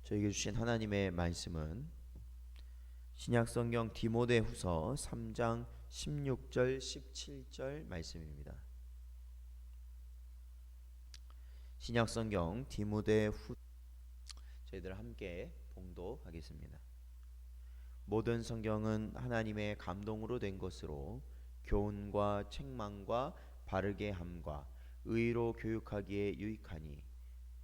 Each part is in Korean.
저에게 주신 하나님의 말씀은 신약성경 디모데후서 3장 16절 17절 말씀입니다. 신약성경 디모데후 저희들 함께 봉독하겠습니다. 모든 성경은 하나님의 감동으로 된 것으로 교훈과 책망과 바르게 함과 의로 교육하기에 유익하니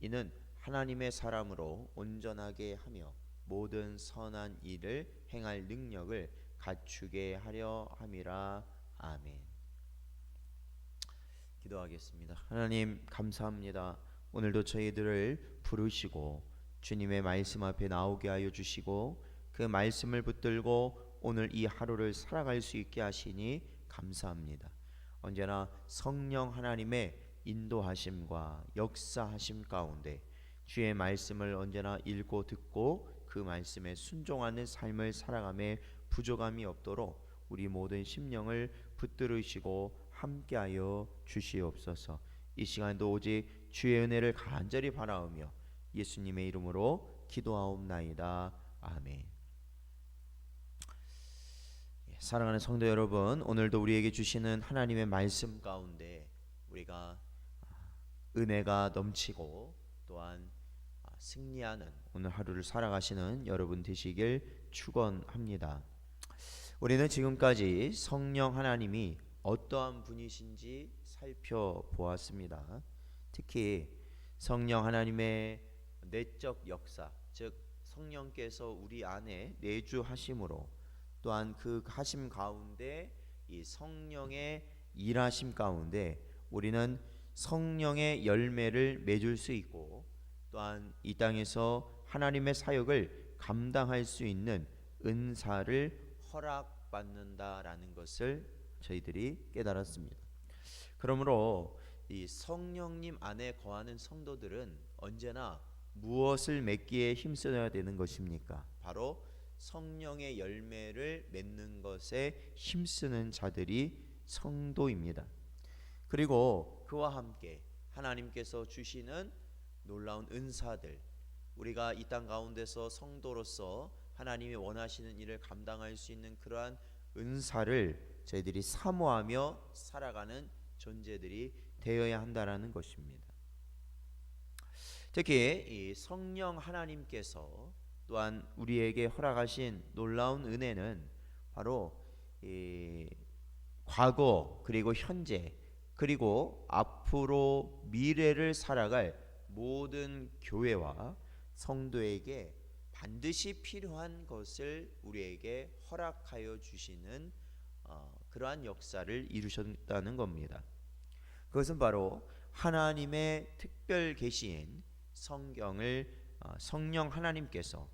이는 하나님의 사람으로 온전하게 하며 모든 선한 일을 행할 능력을 갖추게 하려 함이라. 아멘. 기도하겠습니다. 하나님 감사합니다. 오늘도 저희들을 부르시고 주님의 말씀 앞에 나오게 하여 주시고 그 말씀을 붙들고 오늘 이 하루를 살아갈 수 있게 하시니 감사합니다. 언제나 성령 하나님의 인도하심과 역사하심 가운데 주의 말씀을 언제나 읽고 듣고 그 말씀에 순종하는 삶을 살아가며 부족함이 없도록 우리 모든 심령을 붙들으시고 함께하여 주시옵소서. 이 시간도 오직 주의 은혜를 간절히 바라오며 예수님의 이름으로 기도하옵나이다. 아멘. 사랑하는 성도 여러분, 오늘도 우리에게 주시는 하나님의 말씀 가운데 우리가 은혜가 넘치고 또한 승리하는 오늘 하루를 살아가시는 여러분 되시길 축원합니다. 우리는 지금까지 성령 하나님이 어떠한 분이신지 살펴보았습니다. 특히 성령 하나님의 내적 역사, 즉 성령께서 우리 안에 내주하심으로 또한 그 하심 가운데 이 성령의 일하심 가운데 우리는 성령의 열매를 맺을 수 있고 또한 이 땅에서 하나님의 사역을 감당할 수 있는 은사를 허락받는다라는 것을 저희들이 깨달았습니다. 그러므로 이 성령님 안에 거하는 성도들은 언제나 무엇을 맺기에 힘써야 되는 것입니까? 바로 성령의 열매를 맺는 것에 힘쓰는 자들이 성도입니다. 그리고 그와 함께 하나님께서 주시는 놀라운 은사들, 우리가 이 땅 가운데서 성도로서 하나님이 원하시는 일을 감당할 수 있는 그러한 은사를 저희들이 사모하며 살아가는 존재들이 되어야 한다라는 것입니다. 특히 이 성령 하나님께서 또한 우리에게 허락하신 놀라운 은혜는 바로 이 과거 그리고 현재 그리고 앞으로 미래를 살아갈 모든 교회와 성도에게 반드시 필요한 것을 우리에게 허락하여 주시는 그러한 역사를 이루셨다는 겁니다. 그것은 바로 하나님의 특별 계시인 성경을 성령 하나님께서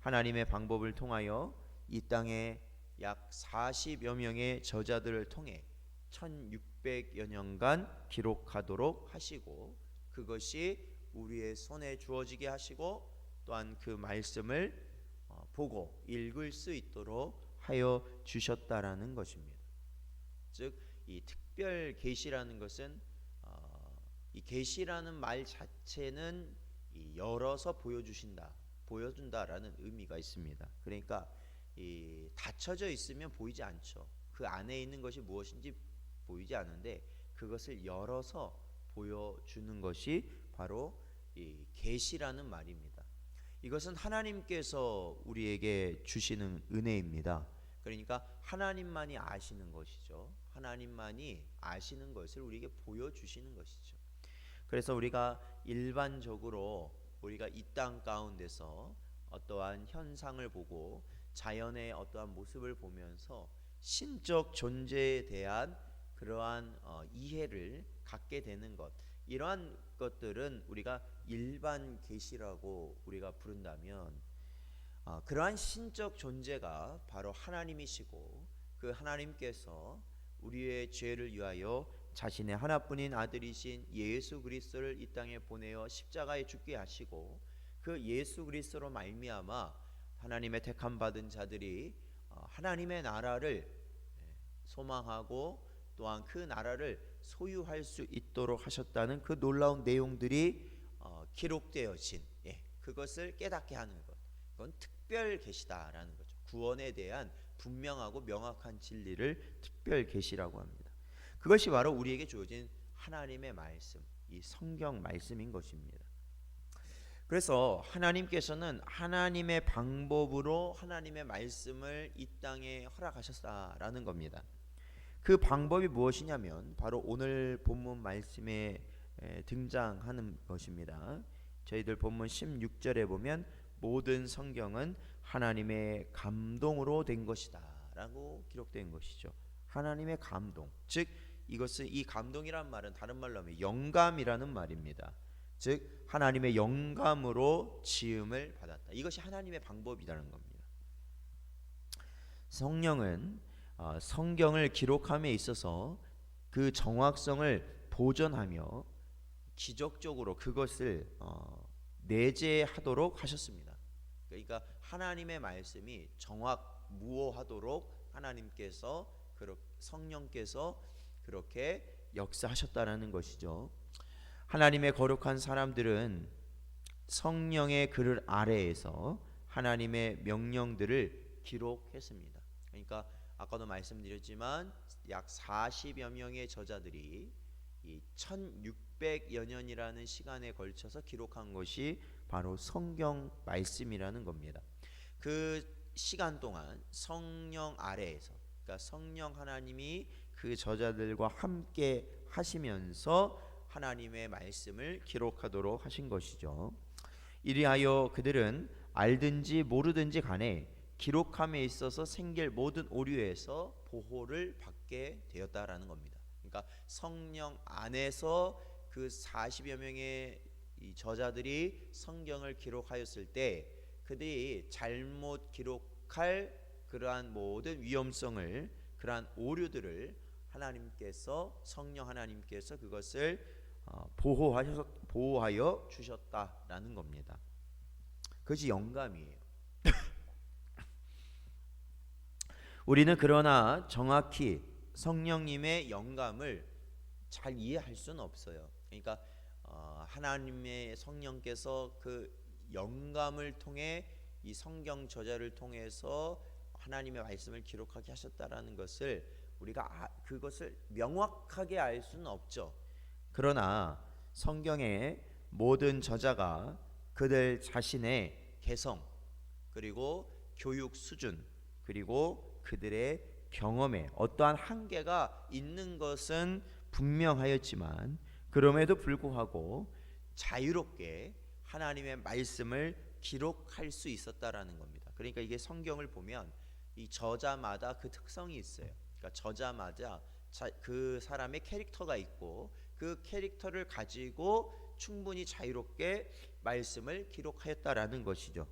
하나님의 방법을 통하여 이 땅에 약 40여 명의 저자들을 통해 1600여 년간 기록하도록 하시고 그것이 우리의 손에 주어지게 하시고 또한 그 말씀을 보고 읽을 수 있도록 하여 주셨다라는 것입니다. 즉 이 특별 계시라는 것은 이 계시라는 말 자체는 이 열어서 보여준다라는 의미가 있습니다. 그러니까 이 닫혀져 있으면 보이지 않죠. 그 안에 있는 것이 무엇인지 보이지 않는데 그것을 열어서 보여주는 것이 바로 이 계시라는 말입니다. 이것은 하나님께서 우리에게 주시는 은혜입니다. 그러니까 하나님만이 아시는 것이죠. 하나님만이 아시는 것을 우리에게 보여주시는 것이죠. 그래서 우리가 일반적으로 우리가 이 땅 가운데서 어떠한 현상을 보고 자연의 어떠한 모습을 보면서 신적 존재에 대한 그러한 이해를 갖게 되는 것, 이러한 것들은 우리가 일반 계시라고 우리가 부른다면 그러한 신적 존재가 바로 하나님이시고 그 하나님께서 우리의 죄를 위하여 자신의 하나뿐인 아들이신 예수 그리스도를 이 땅에 보내어 십자가에 죽게 하시고 그 예수 그리스도로 말미암아 하나님의 택함 받은 자들이 하나님의 나라를 소망하고 또한 그 나라를 소유할 수 있도록 하셨다는 그 놀라운 내용들이 기록되어진 그것을 깨닫게 하는 것. 그건 특별 계시다라는 거죠. 구원에 대한 분명하고 명확한 진리를 특별 계시라고 합니다. 그것이 바로 우리에게 주어진 하나님의 말씀, 이 성경 말씀인 것입니다. 그래서 하나님께서는 하나님의 방법으로 하나님의 말씀을 이 땅에 허락하셨다라는 겁니다. 그 방법이 무엇이냐면 바로 오늘 본문 말씀에 등장하는 것입니다. 저희들 본문 16절에 보면 모든 성경은 하나님의 감동으로 된 것이다 라고 기록된 것이죠. 하나님의 감동, 즉 이것은 이 감동이란 말은 다른 말로 하면 영감이라는 말입니다. 즉 하나님의 영감으로 지음을 받았다. 이것이 하나님의 방법이라는 겁니다. 성령은 성경을 기록함에 있어서 그 정확성을 보존하며 기적적으로 그것을 내재하도록 하셨습니다. 그러니까 하나님의 말씀이 정확무오하도록 하나님께서 성령께서 그렇게 역사하셨다라는 것이죠. 하나님의 거룩한 사람들은 성령의 글 아래에서 하나님의 명령들을 기록했습니다. 그러니까 아까도 말씀드렸지만 약 40여 명의 저자들이 이 1600여 년이라는 시간에 걸쳐서 기록한 것이 바로 성경 말씀이라는 겁니다. 그 시간 동안 성령 아래에서, 그러니까 성령 하나님이 그 저자들과 함께 하시면서 하나님의 말씀을 기록하도록 하신 것이죠. 이리하여 그들은 알든지 모르든지 간에 기록함에 있어서 생길 모든 오류에서 보호를 받게 되었다라는 겁니다. 그러니까 성령 안에서 그 40여 명의 이 저자들이 성경을 기록하였을 때 그들이 잘못 기록할 그러한 모든 위험성을, 그러한 오류들을 하나님께서, 성령 하나님께서 그것을 보호하여 주셨다라는 겁니다. 그것이 영감이에요. 우리는 그러나 정확히 성령님의 영감을 잘 이해할 수는 없어요. 그러니까 하나님의 성령께서 그 영감을 통해 이 성경 저자를 통해서 하나님의 말씀을 기록하게 하셨다라는 것을 우리가 그것을 명확하게 알 수는 없죠. 그러나 성경의 모든 저자가 그들 자신의 개성, 그리고 교육 수준, 그리고 그들의 경험에 어떠한 한계가 있는 것은 분명하였지만 그럼에도 불구하고 자유롭게 하나님의 말씀을 기록할 수 있었다라는 겁니다. 그러니까 이게 성경을 보면 이 저자마다 그 특성이 있어요. 그러니까 저자마다 그 사람의 캐릭터가 있고 그 캐릭터를 가지고 충분히 자유롭게 말씀을 기록하였다라는 것이죠.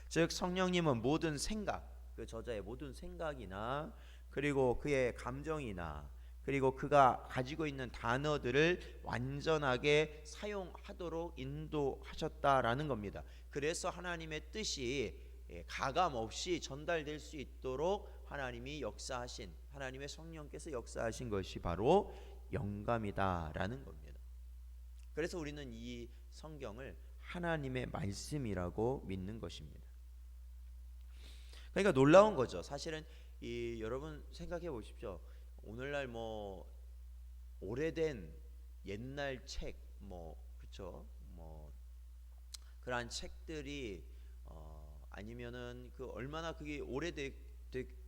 즉 성령님은 모든 생각, 그 저자의 모든 생각이나 그리고 그의 감정이나 그리고 그가 가지고 있는 단어들을 완전하게 사용하도록 인도하셨다라는 겁니다. 그래서 하나님의 뜻이 가감 없이 전달될 수 있도록 하나님이 역사하신, 하나님의 성령께서 역사하신 것이 바로 영감이다라는 겁니다. 그래서 우리는 이 성경을 하나님의 말씀이라고 믿는 것입니다. 그러니까 놀라운 거죠. 사실은 여러분 생각해 보십시오. 오늘날 뭐 오래된 옛날 책, 그렇죠? 그러한 책들이 아니면은 그 얼마나 그게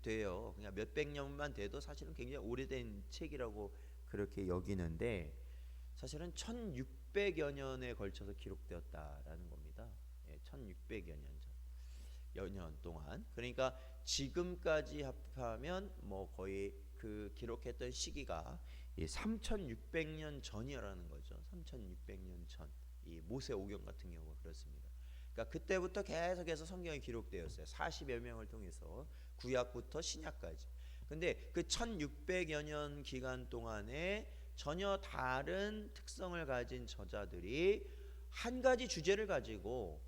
돼요. 그냥 몇백 년만 돼도 사실은 굉장히 오래된 책이라고 그렇게 여기는데 사실은 1600여 년에 걸쳐서 기록되었다라는 겁니다. 1600여 년 동안. 그러니까 지금까지 합하면 거의 그 기록했던 시기가 3600년 전이라는 거죠. 3600년 전. 이 모세오경 같은 경우가 그렇습니다. 그러니까 그때부터 계속해서 성경이 기록되었어요. 40여 명을 통해서 구약부터 신약까지. 근데 그 1600여 년 기간 동안에 전혀 다른 특성을 가진 저자들이 한 가지 주제를 가지고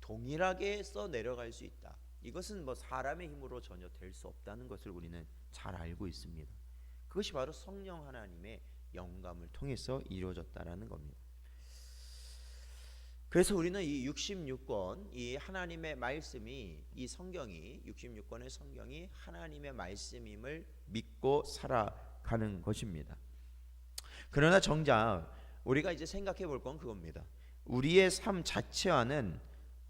동일하게 써 내려갈 수 있다. 이것은 사람의 힘으로 전혀 될 수 없다는 것을 우리는 잘 알고 있습니다. 그것이 바로 성령 하나님의 영감을 통해서 이루어졌다라는 겁니다. 그래서 우리는 이 66권, 이 하나님의 말씀이, 이 성경이 66권의 성경이 하나님의 말씀임을 믿고 살아가는 것입니다. 그러나 정작 우리가 이제 생각해 볼 건 그겁니다. 우리의 삶 자체와는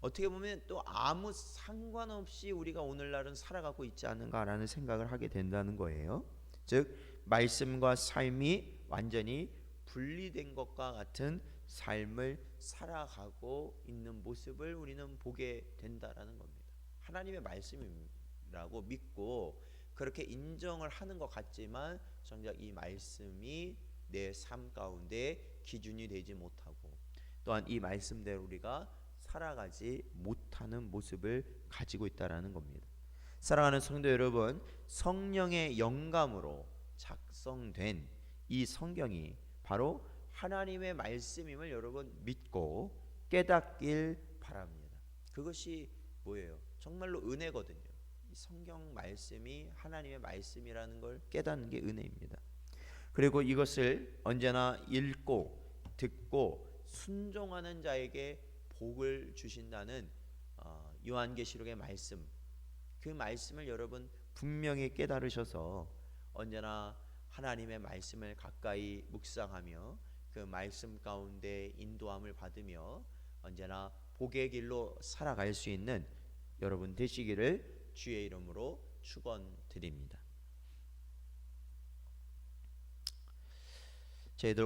어떻게 보면 또 아무 상관없이 우리가 오늘날은 살아가고 있지 않은가라는 생각을 하게 된다는 거예요. 즉 말씀과 삶이 완전히 분리된 것과 같은 삶을 살아가고 있는 모습을 우리는 보게 된다라는 겁니다. 하나님의 말씀이라고 믿고 그렇게 인정을 하는 것 같지만 정작 이 말씀이 내 삶 가운데 기준이 되지 못하고 또한 이 말씀대로 우리가 살아가지 못하는 모습을 가지고 있다라는 겁니다. 사랑하는 성도 여러분, 성령의 영감으로 작성된 이 성경이 바로 하나님의 말씀임을 여러분 믿고 깨닫길 바랍니다. 그것이 뭐예요? 정말로 은혜거든요. 이 성경 말씀이 하나님의 말씀이라는 걸 깨닫는 게 은혜입니다. 그리고 이것을 언제나 읽고 듣고 순종하는 자에게 복을 주신다는 요한계시록의 말씀, 그 말씀을 여러분 분명히 깨달으셔서 언제나 하나님의 말씀을 가까이 묵상하며 그 말씀 가운데 인도함을 받으며 언제나 복의 길로 살아갈 수 있는 여러분 되시기를 주의 이름으로 축원드립니다. 저희들